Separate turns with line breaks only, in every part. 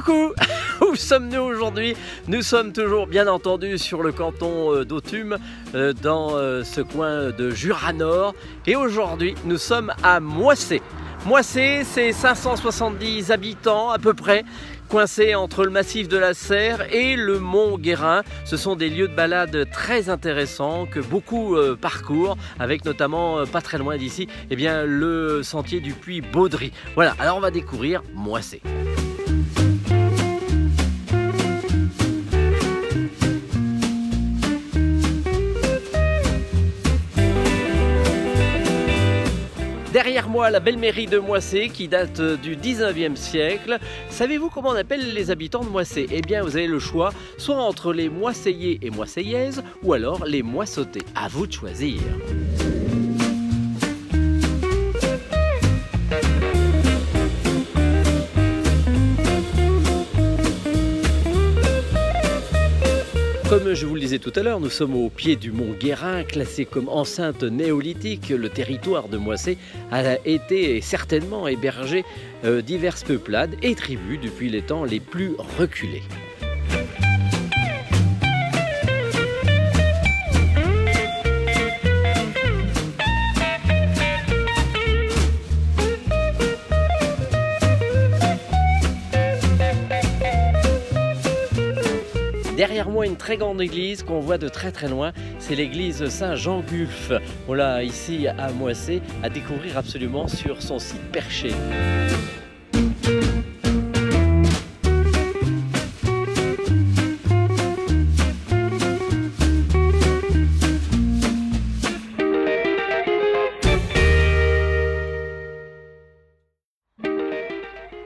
Coucou, où sommes-nous aujourd'hui? Nous sommes toujours bien entendu sur le canton d'Authume, dans ce coin de Jura Nord. Et aujourd'hui, nous sommes à Moissé. Moissé, c'est 570 habitants à peu près, coincés entre le massif de la Serre et le mont Guérin. Ce sont des lieux de balade très intéressants que beaucoup parcourent, avec notamment, pas très loin d'ici, eh bien, le sentier du Puy Baudry. Voilà, alors on va découvrir Moissé. Derrière moi, la belle mairie de Moissé qui date du 19e siècle. Savez-vous comment on appelle les habitants de Moissé? Eh bien, vous avez le choix, soit entre les Moissayais et Moissayaises, ou alors les Moissautais. À vous de choisir. Comme je vous le disais tout à l'heure, nous sommes au pied du mont Guérin, classé comme enceinte néolithique. Le territoire de Moissé a été et certainement hébergé diverses peuplades et tribus depuis les temps les plus reculés. Derrière moi, une très grande église qu'on voit de très loin, c'est l'église Saint-Jean-Gulf. On l'a ici à Moissé, à découvrir absolument sur son site perché.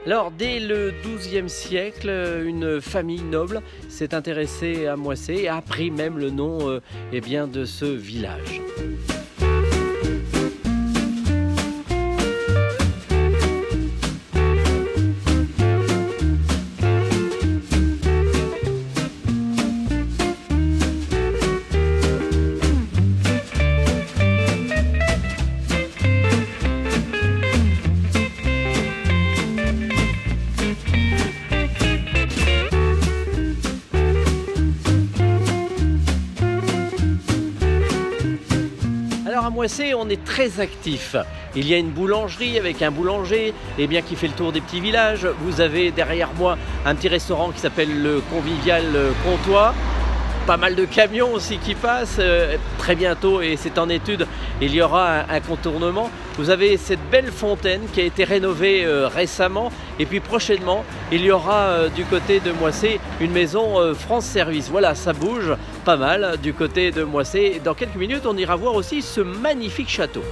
Alors, dès le XIIe siècle, une famille noble s'est intéressée à Moissé et a pris même le nom eh bien, de ce village. Alors à Moissé, on est très actif. Il y a une boulangerie avec un boulanger eh bien, qui fait le tour des petits villages. Vous avez derrière moi un petit restaurant qui s'appelle le Convivial Comtois. Pas mal de camions aussi qui passent. Très bientôt, et c'est en étude, il y aura un contournement. Vous avez cette belle fontaine qui a été rénovée récemment. Et puis prochainement, il y aura du côté de Moissé une maison France Service. Voilà, ça bouge pas mal du côté de Moissé. Dans quelques minutes, on ira voir aussi ce magnifique château.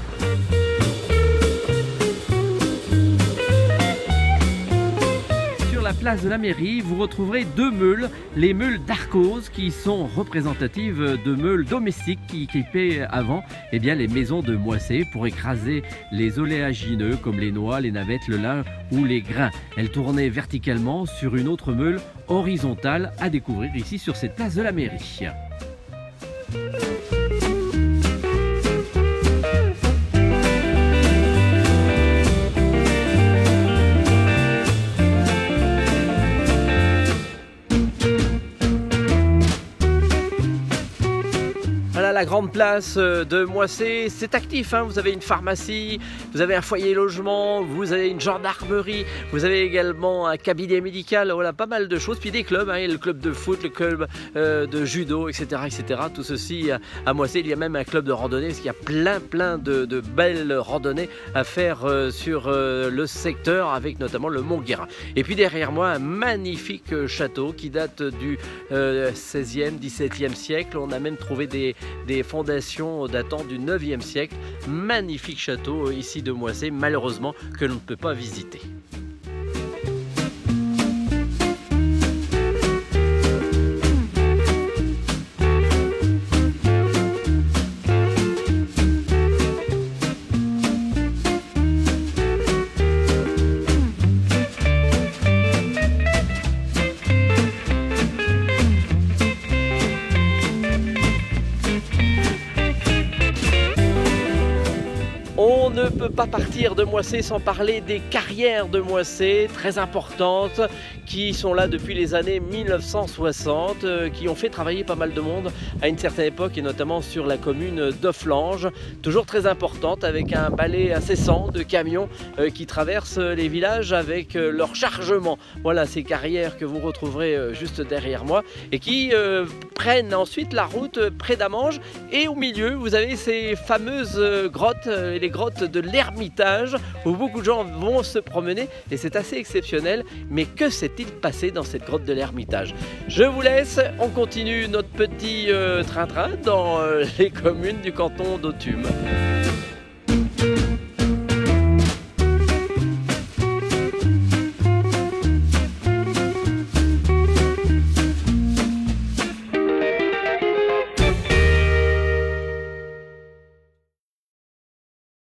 Place de la mairie, vous retrouverez deux meules, les meules d'Arcos, qui sont représentatives de meules domestiques qui équipaient avant eh bien, les maisons de Moissé pour écraser les oléagineux comme les noix, les navettes, le lin ou les grains. Elles tournaient verticalement sur une autre meule horizontale à découvrir ici sur cette place de la mairie. La grande place de Moissé, c'est actif, hein. Vous avez une pharmacie, vous avez un foyer logement, vous avez une gendarmerie, vous avez également un cabinet médical, voilà, pas mal de choses, puis des clubs, hein. Il y a le club de foot, le club de judo, etc., etc. Tout ceci à Moissé. Il y a même un club de randonnée, parce qu'il y a plein de belles randonnées à faire sur le secteur, avec notamment le mont Guérin. Et puis derrière moi, un magnifique château qui date du 16e, 17e siècle. On a même trouvé des fondations datant du 9e siècle. Magnifique château ici de Moissé, malheureusement que l'on ne peut pas visiter. On ne peut pas partir de Moissé sans parler des carrières de Moissé, très importantes, qui sont là depuis les années 1960, qui ont fait travailler pas mal de monde à une certaine époque, et notamment sur la commune d'Offlange, toujours très importante, avec un balai incessant de camions qui traversent les villages avec leur chargement. Voilà ces carrières que vous retrouverez juste derrière moi, et qui prennent ensuite la route près d'Amanges, et au milieu vous avez ces fameuses grottes, les grottes de l'Ermitage, où beaucoup de gens vont se promener, et c'est assez exceptionnel. Mais que s'est-il passé dans cette grotte de l'Ermitage? Je vous laisse, on continue notre petit train-train dans les communes du canton d'Authume.